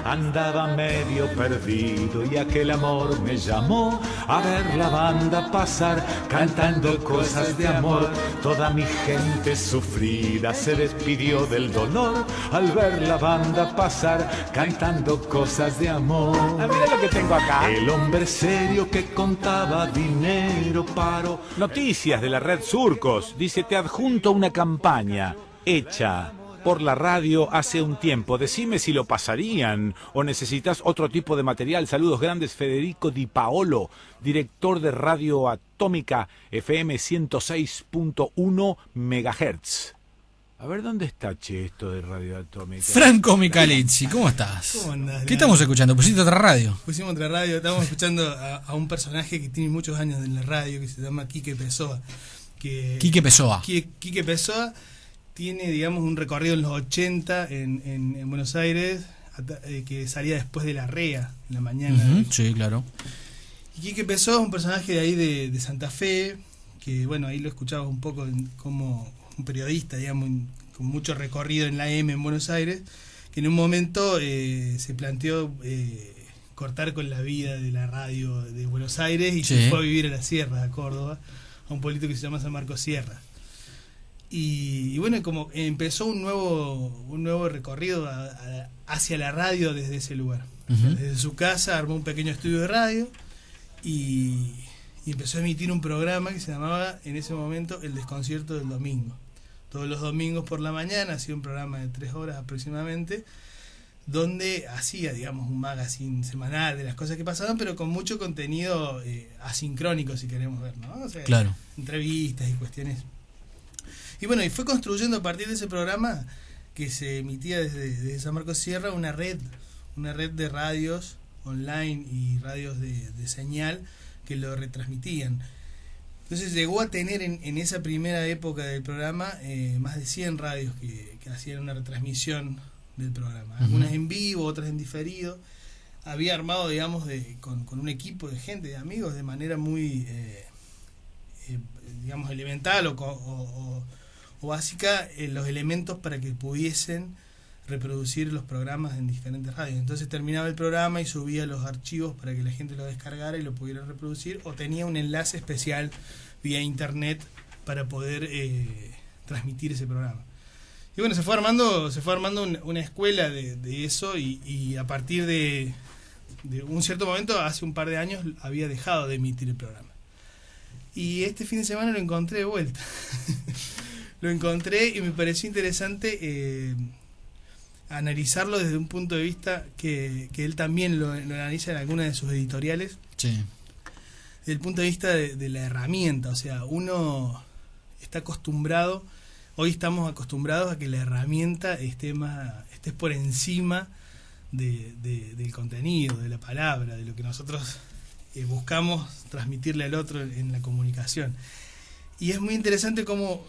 Andaba medio perdido y aquel amor me llamó a ver la banda pasar cantando cosas de amor. Toda mi gente sufrida se despidió del dolor al ver la banda pasar cantando cosas de amor. Ah, mira lo que tengo acá. El hombre serio que contaba dinero paró. Noticias de la red Surcos. Dice, te adjunto una campaña hecha por la radio hace un tiempo. Decime si lo pasarían o necesitas otro tipo de material. Saludos grandes, Federico Di Paolo, director de Radio Atómica FM 106.1 MHz. A ver, ¿dónde está, esto de Radio Atómica? Franco Michalizzi, ¿cómo estás? ¿Cómo andás? ¿Qué estamos escuchando? ¿Pusiste otra radio? Pusimos otra radio, estamos escuchando a un personaje que tiene muchos años en la radio, que se llama Quique Pessoa. Quique Pessoa. Quique Pessoa tiene, digamos, un recorrido en los 80 en Buenos Aires, que salía después de la REA, en la mañana. Sí, claro. Y Quique Pessoa es un personaje de ahí de Santa Fe, que bueno, ahí lo escuchabas un poco como un periodista, digamos, con mucho recorrido en la AM en Buenos Aires, que en un momento se planteó cortar con la vida de la radio de Buenos Aires y se fue a vivir a la Sierra, a Córdoba, a un pueblito que se llama San Marcos Sierra. Y bueno, como empezó un nuevo recorrido hacia la radio desde ese lugar. Desde su casa armó un pequeño estudio de radio y empezó a emitir un programa que se llamaba en ese momento El Desconcierto del Domingo. Todos los domingos por la mañana hacía un programa de 3 horas aproximadamente, donde hacía, digamos, un magazine semanal de las cosas que pasaban, pero con mucho contenido asincrónico, si queremos ver, ¿no? O sea, claro. Entrevistas y cuestiones. Y bueno, y fue construyendo a partir de ese programa que se emitía desde San Marcos Sierra una red de radios online y radios de señal que lo retransmitían. Entonces llegó a tener en esa primera época del programa más de 100 radios que hacían una retransmisión del programa. Algunas en vivo, otras en diferido. Había armado, digamos, con un equipo de gente, de amigos, de manera muy, digamos, elemental o básica, los elementos para que pudiesen reproducir los programas en diferentes radios. Entonces terminaba el programa y subía los archivos para que la gente lo descargara y lo pudiera reproducir, o tenía un enlace especial vía internet para poder transmitir ese programa. Y bueno, se fue armando una escuela de eso y a partir de un cierto momento, hace un par de años, había dejado de emitir el programa. Y este fin de semana lo encontré de vuelta. Lo encontré y me pareció interesante analizarlo desde un punto de vista que él también lo analiza en alguna de sus editoriales. Sí. Desde el punto de vista de la herramienta. O sea, uno está acostumbrado, hoy estamos acostumbrados a que la herramienta esté por encima del contenido, de la palabra, de lo que nosotros buscamos transmitirle al otro en la comunicación. Y es muy interesante cómo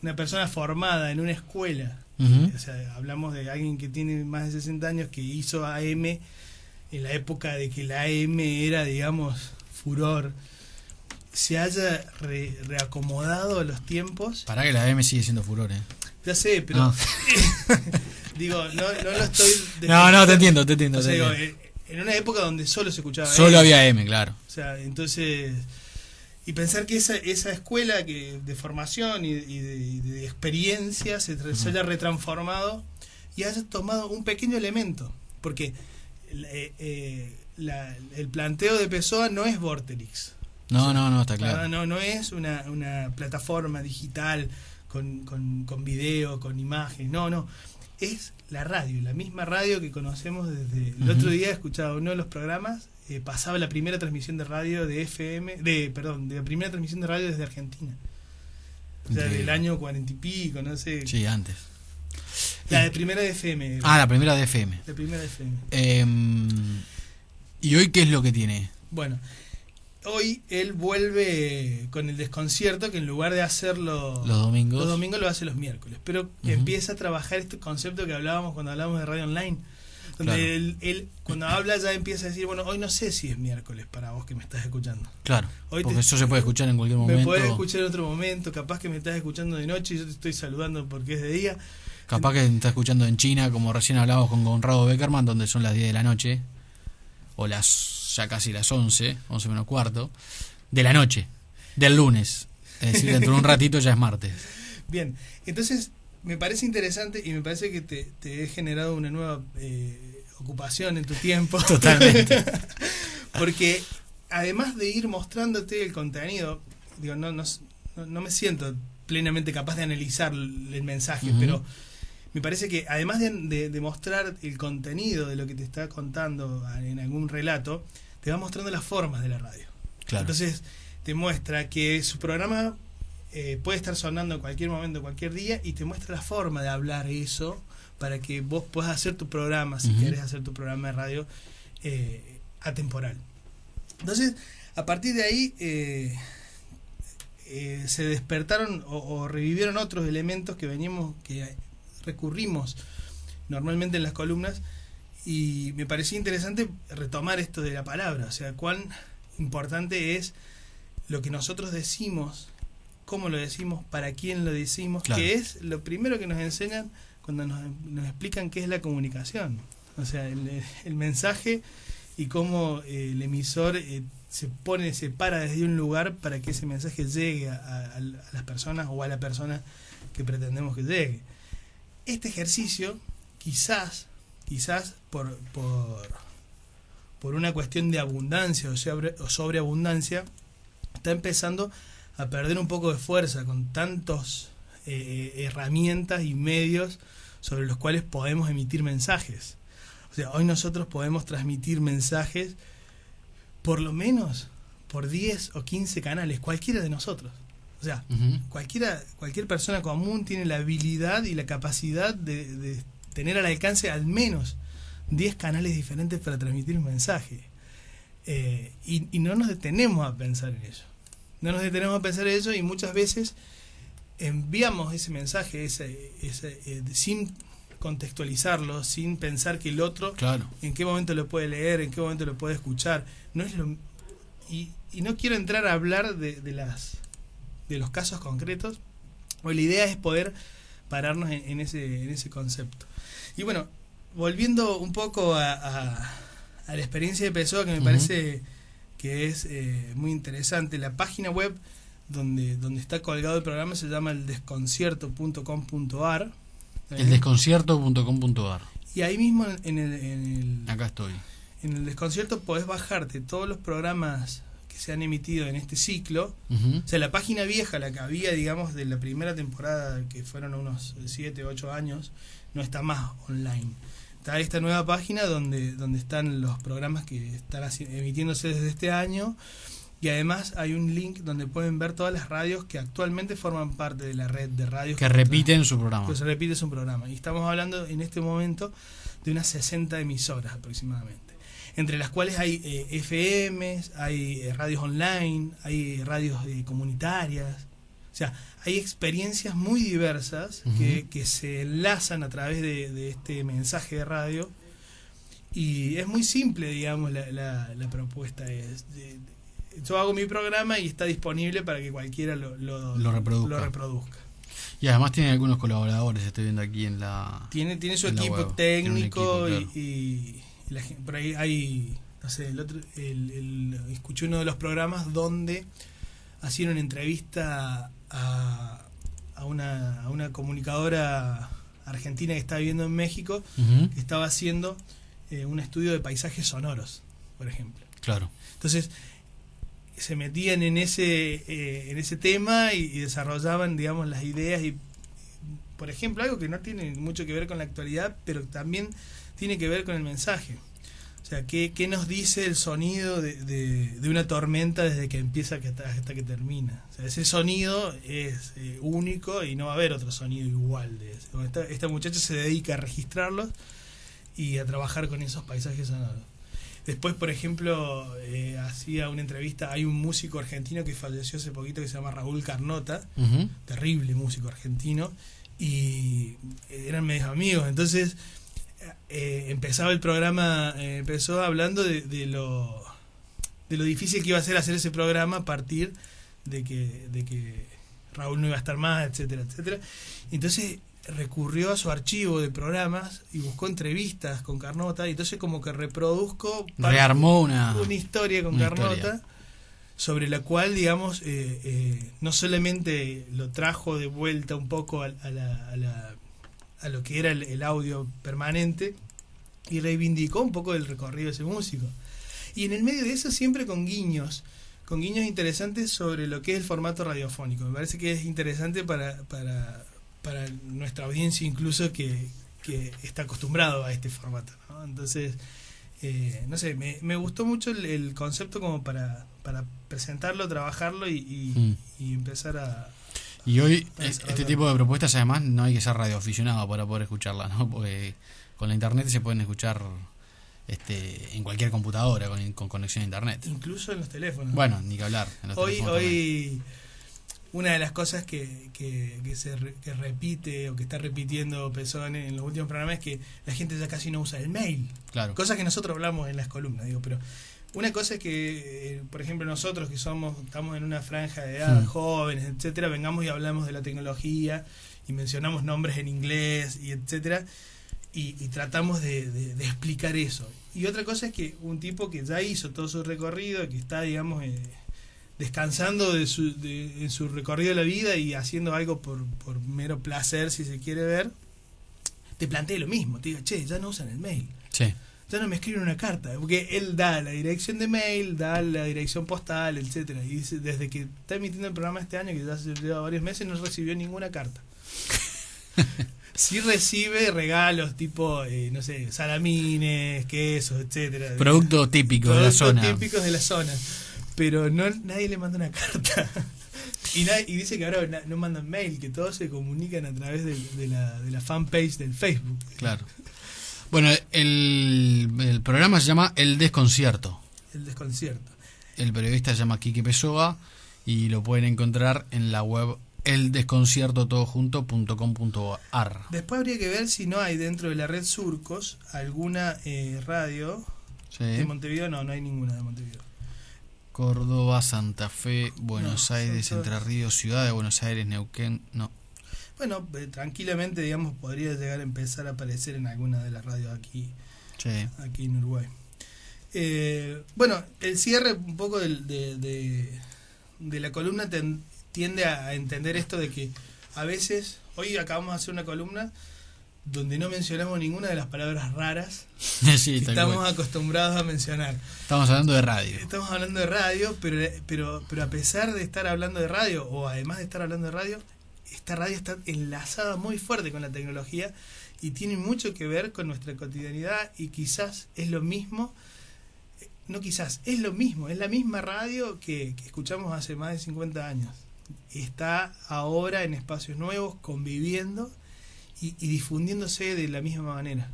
una persona formada en una escuela, o sea, hablamos de alguien que tiene más de 60 años, que hizo AM en la época de que la AM era, digamos, furor, se haya reacomodado a los tiempos. Pará que la AM sigue siendo furor, Ya sé, pero digo, no lo estoy... No, te entiendo. O sea, digo, en una época donde solo se escuchaba solo AM. había AM, claro. O sea, entonces... Y pensar que esa escuela de formación y de experiencia se haya retransformado y haya tomado un pequeño elemento. Porque el planteo de Pessoa no es Vorterix. No, está claro. No es una plataforma digital con video, con imagen. No. Es la radio, la misma radio que conocemos desde... El otro día escuchaba uno de los programas, pasaba la primera transmisión de radio de la primera transmisión de radio desde Argentina. O sea, del año 40 y pico, no sé. Sí, antes. La de primera de FM. La primera de FM. La primera de FM. ¿Y hoy qué es lo que tiene? Bueno, hoy él vuelve con El Desconcierto, que en lugar de hacerlo los domingos lo hace los miércoles. Pero empieza a trabajar este concepto que hablábamos cuando hablábamos de radio online. Donde claro. él cuando habla ya empieza a decir, bueno, hoy no sé si es miércoles para vos que me estás escuchando. Claro, hoy porque eso se puede escuchar en cualquier momento. Me podés escuchar en otro momento, capaz que me estás escuchando de noche y yo te estoy saludando porque es de día. Capaz que está escuchando en China, como recién hablábamos con Conrado Beckerman, donde son las 10 de la noche, o ya casi las 11 menos cuarto, de la noche, del lunes. Es decir, dentro de un ratito ya es martes. Bien, entonces me parece interesante y me parece que te he generado una nueva ocupación en tu tiempo. Totalmente. Porque además de ir mostrándote el contenido, digo, no me siento plenamente capaz de analizar el mensaje, pero me parece que además de mostrar el contenido de lo que te está contando en algún relato, te va mostrando las formas de la radio. Claro. Entonces te muestra que su programa puede estar sonando en cualquier momento, cualquier día, y te muestra la forma de hablar eso para que vos puedas hacer tu programa, si querés hacer tu programa de radio atemporal. Entonces, a partir de ahí se despertaron o revivieron otros elementos que recurrimos normalmente en las columnas, y me pareció interesante retomar esto de la palabra, o sea, cuán importante es lo que nosotros decimos, cómo lo decimos, para quién lo decimos, claro, que es lo primero que nos enseñan cuando nos explican qué es la comunicación, o sea, el mensaje y cómo el emisor se para desde un lugar para que ese mensaje llegue a las personas o a la persona que pretendemos que llegue. Este ejercicio, quizás por una cuestión de abundancia o sobreabundancia, está empezando a perder un poco de fuerza con tantas herramientas y medios sobre los cuales podemos emitir mensajes. O sea, hoy nosotros podemos transmitir mensajes por lo menos por 10 o 15 canales, cualquiera de nosotros. O sea, cualquier persona común tiene la habilidad y la capacidad de tener al alcance al menos 10 canales diferentes para transmitir un mensaje. Y no nos detenemos a pensar en ello. No nos detenemos a pensar en eso, y muchas veces enviamos ese mensaje sin contextualizarlo, sin pensar que el otro, claro, en qué momento lo puede leer, en qué momento lo puede escuchar. Y no quiero entrar a hablar de los casos concretos, o la idea es poder pararnos en ese concepto. Y bueno, volviendo un poco a la experiencia de Pessoa, que me parece que es muy interesante, la página web donde está colgado el programa se llama eldesconcierto.com.ar. Eldesconcierto.com.ar. Y ahí mismo acá estoy. En el Desconcierto podés bajarte todos los programas que se han emitido en este ciclo. O sea, la página vieja, la que había, digamos, de la primera temporada, que fueron unos 7, 8 años, no está más online. Está esta nueva página donde están los programas que están emitiéndose desde este año, y además hay un link donde pueden ver todas las radios que actualmente forman parte de la red de radios que repiten su programa. Que se repite su programa. Y estamos hablando en este momento de unas 60 emisoras aproximadamente, entre las cuales hay FMs, hay radios online, hay radios comunitarias. O sea, hay experiencias muy diversas que se enlazan a través de este mensaje de radio, y es muy simple, digamos, la propuesta es... yo hago mi programa y está disponible para que cualquiera lo reproduzca. Y además tiene algunos colaboradores, estoy viendo aquí en la... Tiene su equipo técnico, y la gente, por ahí hay, no sé, escuché uno de los programas donde hacían una entrevista a una comunicadora argentina que está viviendo en México, que estaba haciendo un estudio de paisajes sonoros, por ejemplo. Claro. Entonces se metían en ese tema y desarrollaban, digamos, las ideas, y por ejemplo, algo que no tiene mucho que ver con la actualidad, pero también tiene que ver con el mensaje. O sea, ¿qué nos dice el sonido de una tormenta desde que empieza hasta que termina? O sea, ese sonido es único y no va a haber otro sonido igual de ese. Esta muchacha se dedica a registrarlos y a trabajar con esos paisajes sonoros. Después, por ejemplo, hacía una entrevista, hay un músico argentino que falleció hace poquito que se llama Raúl Carnota, terrible músico argentino, y eran medios amigos. Entonces empezaba el programa, empezó hablando de lo difícil que iba a ser hacer ese programa a partir de que Raúl no iba a estar más, etcétera, etcétera. Entonces recurrió a su archivo de programas y buscó entrevistas con Carnota, y entonces como que rearmó una historia con Carnota historia, sobre la cual, digamos, no solamente lo trajo de vuelta un poco a lo que era el audio permanente, y reivindicó un poco el recorrido de ese músico. Y en el medio de eso siempre con guiños interesantes sobre lo que es el formato radiofónico. Me parece que es interesante para nuestra audiencia, incluso que está acostumbrado a este formato, ¿no? Entonces, no sé, me gustó mucho el concepto como para presentarlo, trabajarlo y empezar a... Y hoy este tipo de propuestas, además, no hay que ser radioaficionado para poder escucharlas, ¿no? Porque con la internet se pueden escuchar en cualquier computadora con conexión a internet. Incluso en los teléfonos. Bueno, ni que hablar. Hoy una de las cosas que repite o que está repitiendo Pezón en los últimos programas es que la gente ya casi no usa el mail. Claro. Cosas que nosotros hablamos en las columnas, pero una cosa es que, por ejemplo, nosotros que estamos en una franja de edad, jóvenes, etcétera, vengamos y hablamos de la tecnología y mencionamos nombres en inglés y etcétera, y tratamos de explicar eso. Y otra cosa es que un tipo que ya hizo todo su recorrido, que está, digamos, descansando en su recorrido de la vida y haciendo algo por mero placer, si se quiere ver, te plantee lo mismo, te diga, che, ya no usan el mail. Sí. Ya no me escriben una carta, porque él da la dirección de mail, da la dirección postal, etcétera, y dice, desde que está emitiendo el programa este año, que ya se lleva varios meses, no recibió ninguna carta. Sí recibe regalos tipo, no sé, salamines, quesos, etcétera. Productos típicos de la zona. Productos típicos de la zona. Pero nadie le manda una carta. Y dice que ahora no mandan mail, que todos se comunican a través de la fanpage del Facebook. Claro. Bueno, el programa se llama El Desconcierto. El Desconcierto. El periodista se llama Quique Pessoa y lo pueden encontrar en la web eldesconciertotodojunto.com.ar. Después habría que ver si no hay dentro de la red Surcos alguna radio de Montevideo. No hay ninguna de Montevideo. Córdoba, Santa Fe, Buenos Aires, Entre Ríos, Ciudad de Buenos Aires, Neuquén, no. Bueno, tranquilamente, digamos, podría llegar a empezar a aparecer en alguna de las radios aquí en Uruguay. Bueno, el cierre un poco de la columna tiende a entender esto de que a veces, hoy acabamos de hacer una columna donde no mencionamos ninguna de las palabras raras que estamos acostumbrados a mencionar. Estamos hablando de radio. Estamos hablando de radio, pero a pesar de estar hablando de radio, o además de estar hablando de radio, esta radio está enlazada muy fuerte con la tecnología y tiene mucho que ver con nuestra cotidianidad, y quizás es lo mismo, es lo mismo, es la misma radio que escuchamos hace más de 50 años. Está ahora en espacios nuevos, conviviendo y difundiéndose de la misma manera.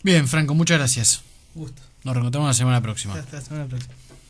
Bien, Franco, muchas gracias. Gusto. Nos reencontramos la semana próxima. Hasta la semana próxima.